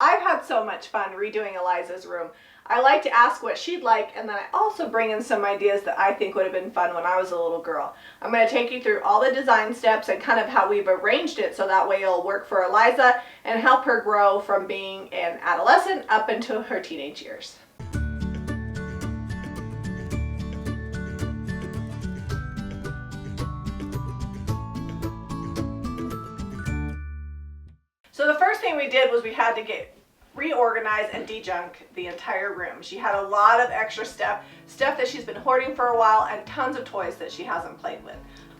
I've had so much fun redoing Eliza's room. I like to ask what she'd like, and then I also bring in some ideas that I think would have been fun when I was a little girl. I'm going to take you through all the design steps and kind of how we've arranged it so that way it'll work for Eliza and help her grow from being an adolescent up into her teenage years. So the first thing we did was we had to get reorganized and de-junk the entire room. She had a lot of extra stuff that she's been hoarding for a while, and tons of toys that she hasn't played with.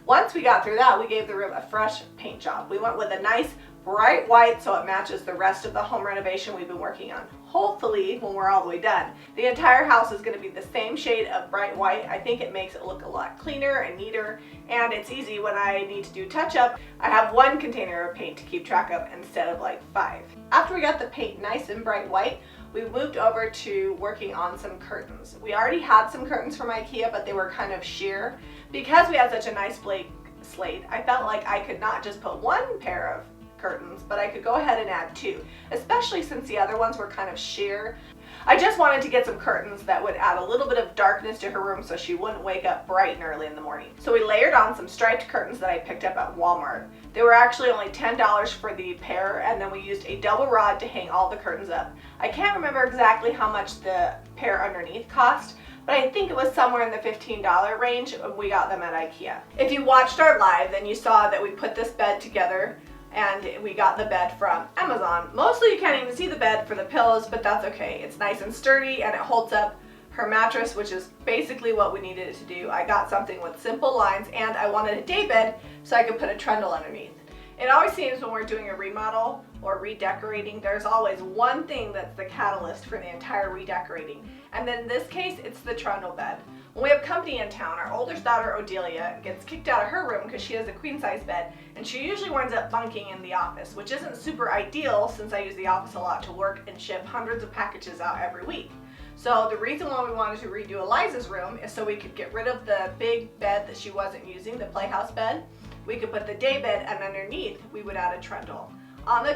Once we got through that, we gave the room a fresh paint job. We went with a nice bright white so it matches the rest of the home renovation we've been working on. Hopefully, when we're all the way done, the entire house is going to be the same shade of bright white. I think it makes it look a lot cleaner and neater, and it's easy when I need to do touch-up. I have one container of paint to keep track of instead of like 5. After we got the paint nice and bright white, we moved over to working on some curtains. We already had some curtains from IKEA, but they were kind of sheer. Because we had such a nice blank slate, I felt like I could not just put one pair of curtains, but I could go ahead and add 2, especially since the other ones were kind of sheer. I just wanted to get some curtains that would add a little bit of darkness to her room so she wouldn't wake up bright and early in the morning. So we layered on some striped curtains that I picked up at Walmart. They were actually only $10 for the pair, and then we used a double rod to hang all the curtains up. I can't remember exactly how much the pair underneath cost, but I think it was somewhere in the $15 range. We got them at IKEA. If you watched our live, then you saw that we put this bed together and we got the bed from Amazon. Mostly you can't even see the bed for the pillows, but that's okay. It's nice and sturdy and it holds up her mattress, which is basically what we needed it to do. I got something with simple lines, and I wanted a day bed so I could put a trundle underneath. It always seems when we're doing a remodel or redecorating, there's always one thing that's the catalyst for the entire redecorating. And then in this case, it's the trundle bed. When we have company in town, our oldest daughter, Odelia, gets kicked out of her room because she has a queen size bed, and she usually winds up bunking in the office, which isn't super ideal since I use the office a lot to work and ship hundreds of packages out every week. So the reason why we wanted to redo Eliza's room is so we could get rid of the big bed that she wasn't using, the playhouse bed. We could put the day bed, and underneath we would add a trundle. On the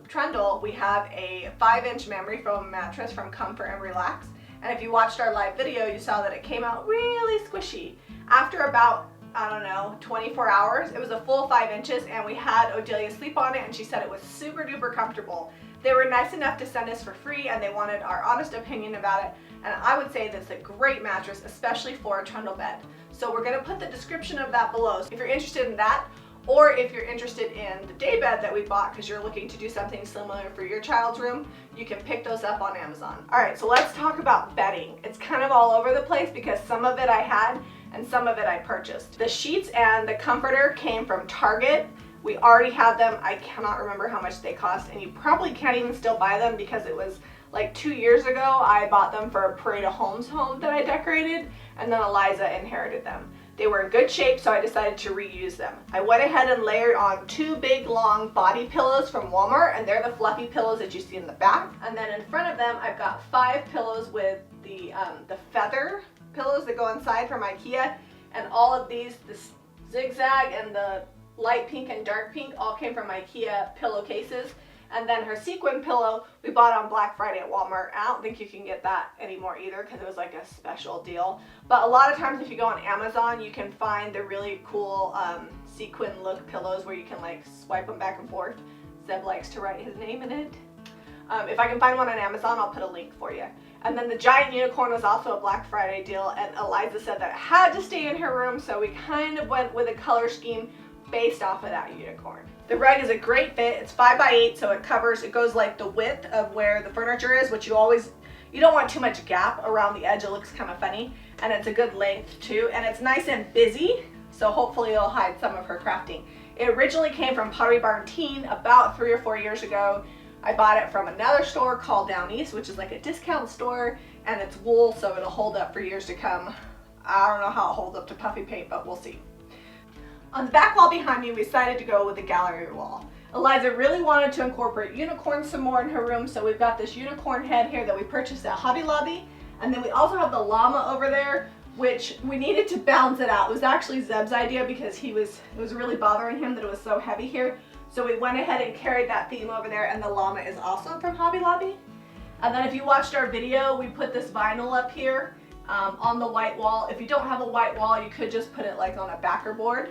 trundle, we have a 5-inch memory foam mattress from Comfort and Relax. And if you watched our live video, you saw that it came out really squishy. After about, I don't know, 24 hours, it was a full 5 inches, and we had Odelia sleep on it, and she said it was super duper comfortable. They were nice enough to send us for free, and they wanted our honest opinion about it. And I would say that's a great mattress, especially for a trundle bed. So we're gonna put the description of that below. So if you're interested in that, or if you're interested in the day bed that we bought because you're looking to do something similar for your child's room, you can pick those up on Amazon. All right, so let's talk about bedding. It's kind of all over the place because some of it I had and some of it I purchased. The sheets and the comforter came from Target. We already had them. I cannot remember how much they cost, and you probably can't even still buy them because it was like 2 years ago. I bought them for a Parade of Homes home that I decorated, and then Eliza inherited them. They were in good shape, so I decided to reuse them. I went ahead and layered on 2 big long body pillows from Walmart, and they're the fluffy pillows that you see in the back. And then in front of them, I've got 5 pillows with the feather pillows that go inside from IKEA, and all of these, the zigzag and the light pink and dark pink, all came from IKEA pillowcases. And then her sequin pillow we bought on Black Friday at Walmart. I don't think you can get that anymore either because it was like a special deal. But a lot of times if you go on Amazon, you can find the really cool sequin look pillows where you can like swipe them back and forth. Zeb likes to write his name in it. If I can find one on Amazon, I'll put a link for you. And then the giant unicorn was also a Black Friday deal, and Eliza said that it had to stay in her room, so we kind of went with a color scheme based off of that unicorn. The rug is a great fit. It's 5x8, so it goes like the width of where the furniture is, which you don't want too much gap around the edge. It looks kind of funny, and it's a good length too, and it's nice and busy, so hopefully it'll hide some of her crafting. It originally came from Pottery Barn Teen about 3 or 4 years ago. I bought it from another store called Down East, which is like a discount store, and it's wool, so it'll hold up for years to come. I don't know how it holds up to puffy paint, but we'll see. On the back wall behind me, we decided to go with a gallery wall. Eliza really wanted to incorporate unicorns some more in her room, so we've got this unicorn head here that we purchased at Hobby Lobby, and then we also have the llama over there, which we needed to balance it out. It was actually Zeb's idea because it was really bothering him that it was so heavy here. So we went ahead and carried that theme over there, and the llama is also from Hobby Lobby. And then if you watched our video, we put this vinyl up here on the white wall. If you don't have a white wall, you could just put it like on a backer board.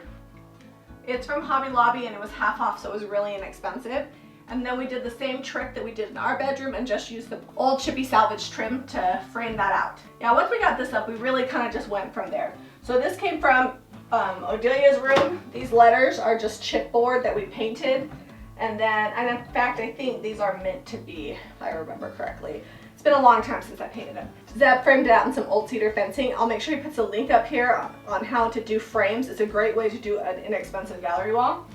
It's from Hobby Lobby and it was half off, so it was really inexpensive. And then we did the same trick that we did in our bedroom and just used the old chippy salvage trim to frame that out. Now once we got this up, we really kind of just went from there. So this came from Odelia's room. These letters are just chipboard that we painted. And in fact, I think these are meant to be, if I remember correctly. It's been a long time since I painted them. Zeb framed it out in some old cedar fencing. I'll make sure he puts a link up here on how to do frames. It's a great way to do an inexpensive gallery wall.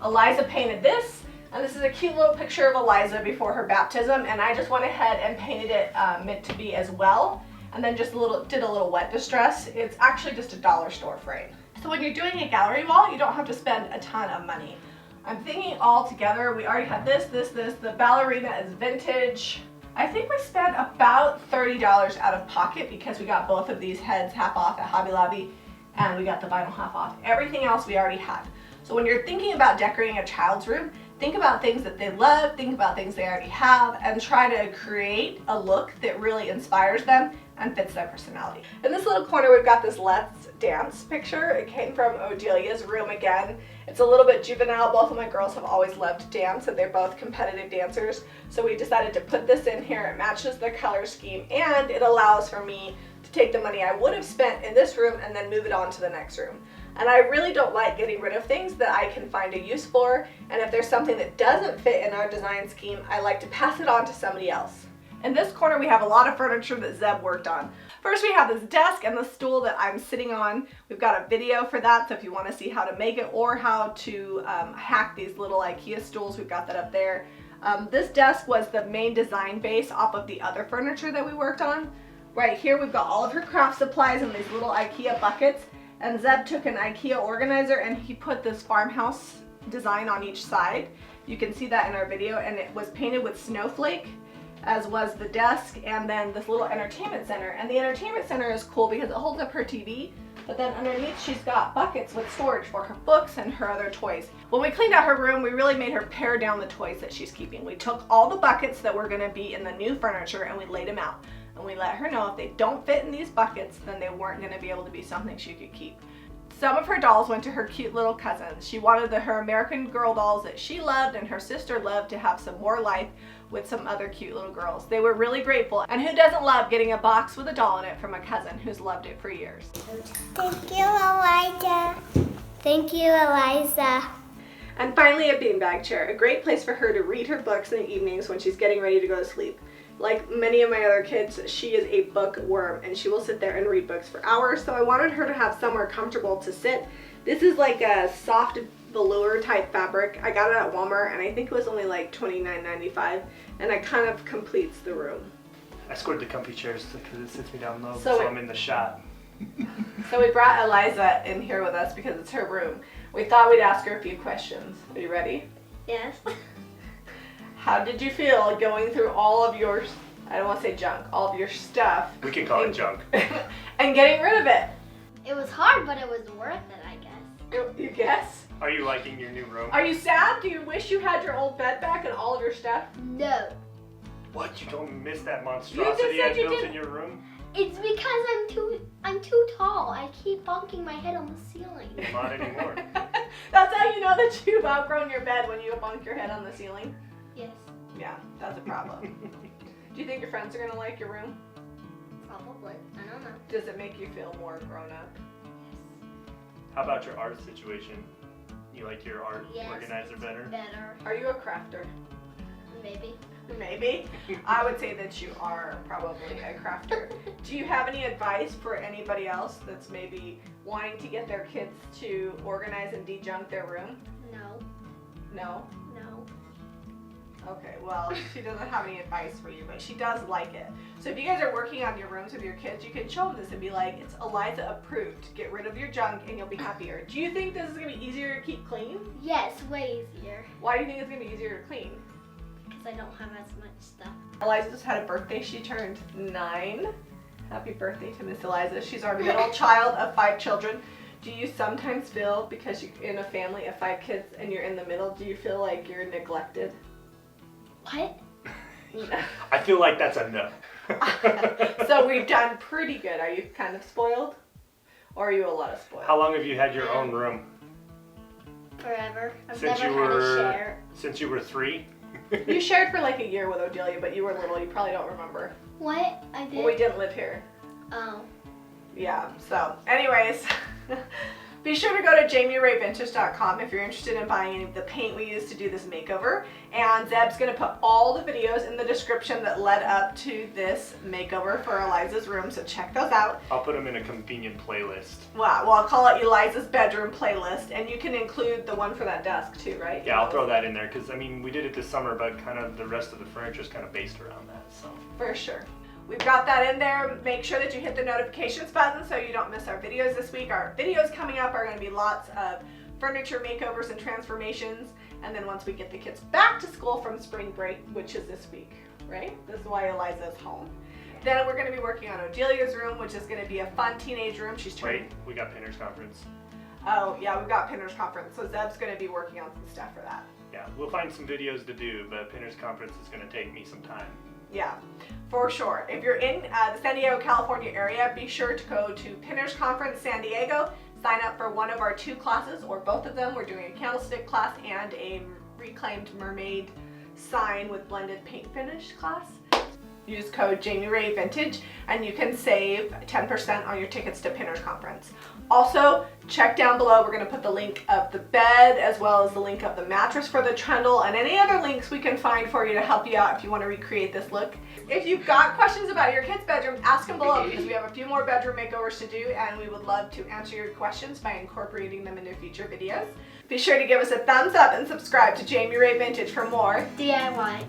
Eliza painted this, and this is a cute little picture of Eliza before her baptism, and I just went ahead and painted it meant to be as well, and then just did a little wet distress. It's actually just a dollar store frame. So when you're doing a gallery wall, you don't have to spend a ton of money. I'm thinking all together, we already have this. The ballerina is vintage. I think we spent about $30 out of pocket because we got both of these heads half off at Hobby Lobby and we got the vinyl half off. Everything else we already had. So when you're thinking about decorating a child's room, think about things that they love, think about things they already have, and try to create a look that really inspires them and fits their personality. In this little corner, we've got this Let's Dance picture. It came from Odelia's room again. It's a little bit juvenile. Both of my girls have always loved dance and they're both competitive dancers. So we decided to put this in here. It matches their color scheme and it allows for me to take the money I would have spent in this room and then move it on to the next room. And I really don't like getting rid of things that I can find a use for. And if there's something that doesn't fit in our design scheme, I like to pass it on to somebody else. In this corner, we have a lot of furniture that Zeb worked on. First, we have this desk and the stool that I'm sitting on. We've got a video for that, so if you want to see how to make it or how to hack these little IKEA stools, we've got that up there. This desk was the main design base off of the other furniture that we worked on. Right here, we've got all of her craft supplies in these little IKEA buckets. And Zeb took an IKEA organizer and he put this farmhouse design on each side. You can see that in our video, and it was painted with snowflake, as was the desk, and then this little entertainment center. And the entertainment center is cool because it holds up her TV, but then underneath she's got buckets with storage for her books and her other toys. When we cleaned out her room, we really made her pare down the toys that she's keeping. We took all the buckets that were gonna be in the new furniture and we laid them out. And we let her know if they don't fit in these buckets, then they weren't gonna be able to be something she could keep. Some of her dolls went to her cute little cousins. She wanted her American Girl dolls that she loved and her sister loved to have some more life with some other cute little girls. They were really grateful. And who doesn't love getting a box with a doll in it from a cousin who's loved it for years? Thank you, Eliza. Thank you, Eliza. And finally, a beanbag chair, a great place for her to read her books in the evenings when she's getting ready to go to sleep. Like many of my other kids, she is a bookworm and she will sit there and read books for hours, so I wanted her to have somewhere comfortable to sit. This is like a soft velour type fabric. I got it at Walmart and I think it was only like $29.95, and it kind of completes the room. I scored the comfy chairs because it sits me down low, So I'm in the shot. So we brought Eliza in here with us because it's her room. We thought we'd ask her a few questions. Are you ready? Yes. How did you feel going through all of your, I don't want to say junk, all of your stuff? We can call it junk. And getting rid of it? It was hard, but it was worth it, I guess. You guess? Are you liking your new room? Are you sad? Do you wish you had your old bed back and all of your stuff? No. What? You don't miss that monstrosity I built in your room? It's because I'm too tall. I keep bonking my head on the ceiling. Not anymore. That's how you know that you've outgrown your bed, when you bonk your head on the ceiling? Yes. Yeah, that's a problem. Do you think your friends are going to like your room? Probably. I don't know. Does it make you feel more grown up? How about your art situation? You like your art organizer better? Better. Are you a crafter? Maybe. Maybe. I would say that you are probably a crafter. Do you have any advice for anybody else that's maybe wanting to get their kids to organize and de-junk their room? No. No? No. Okay, well, she doesn't have any advice for you, but she does like it. So if you guys are working on your rooms with your kids, you can show them this and be like, it's Eliza approved. Get rid of your junk and you'll be happier. Do you think this is going to be easier to keep clean? Yes, way easier. Why do you think it's going to be easier to clean? Because I don't have as much stuff. Eliza just had a birthday. She turned 9. Happy birthday to Miss Eliza. She's our middle child of 5 children. Do you sometimes feel, because you're in a family of 5 kids and you're in the middle, do you feel like you're neglected? What? I feel like that's a no. So we've done pretty good. Are you kind of spoiled? Or are you a lot of spoiled? How long have you had your own room? Forever. I've Since never you had were a share. Since you were 3? You shared for like a year with Odelia, but you were little. You probably don't remember. What? I did? Well, we didn't live here. Oh. Yeah, so anyways, be sure to go to JamiRayVintage.com if you're interested in buying any of the paint we used to do this makeover. And Zeb's going to put all the videos in the description that led up to this makeover for Eliza's room, so check those out. I'll put them in a convenient playlist. Wow, well, I'll call it Eliza's bedroom playlist, and you can include the one for that desk too, right? Yeah, I'll throw that in there because, I mean, we did it this summer, but kind of the rest of the furniture is kind of based around that, so. For sure. We've got that in there. Make sure that you hit the notifications button so you don't miss our videos this week. Our videos coming up are going to be lots of furniture makeovers and transformations. And then once we get the kids back to school from spring break, which is this week, right? This is why Eliza's home. Then we're going to be working on Odelia's room, which is going to be a fun teenage room. She's turning. Wait, we got Pinners Conference. Oh, yeah, we've got Pinners Conference. So Zeb's going to be working on some stuff for that. Yeah, we'll find some videos to do, but Pinners Conference is going to take me some time. Yeah, for sure. If you're in the San Diego, California area, be sure to go to Pinners Conference San Diego. Sign up for one of our 2 classes, or both of them. We're doing a candlestick class and a reclaimed mermaid sign with blended paint finish class. Use code Jami Ray Vintage and you can save 10% on your tickets to Pinners Conference. Also, check down below. We're going to put the link of the bed as well as the link of the mattress for the trundle and any other links we can find for you to help you out if you want to recreate this look. If you've got questions about your kids' bedroom, ask them below because we have a few more bedroom makeovers to do and we would love to answer your questions by incorporating them into future videos. Be sure to give us a thumbs up and subscribe to Jami Ray Vintage for more DIY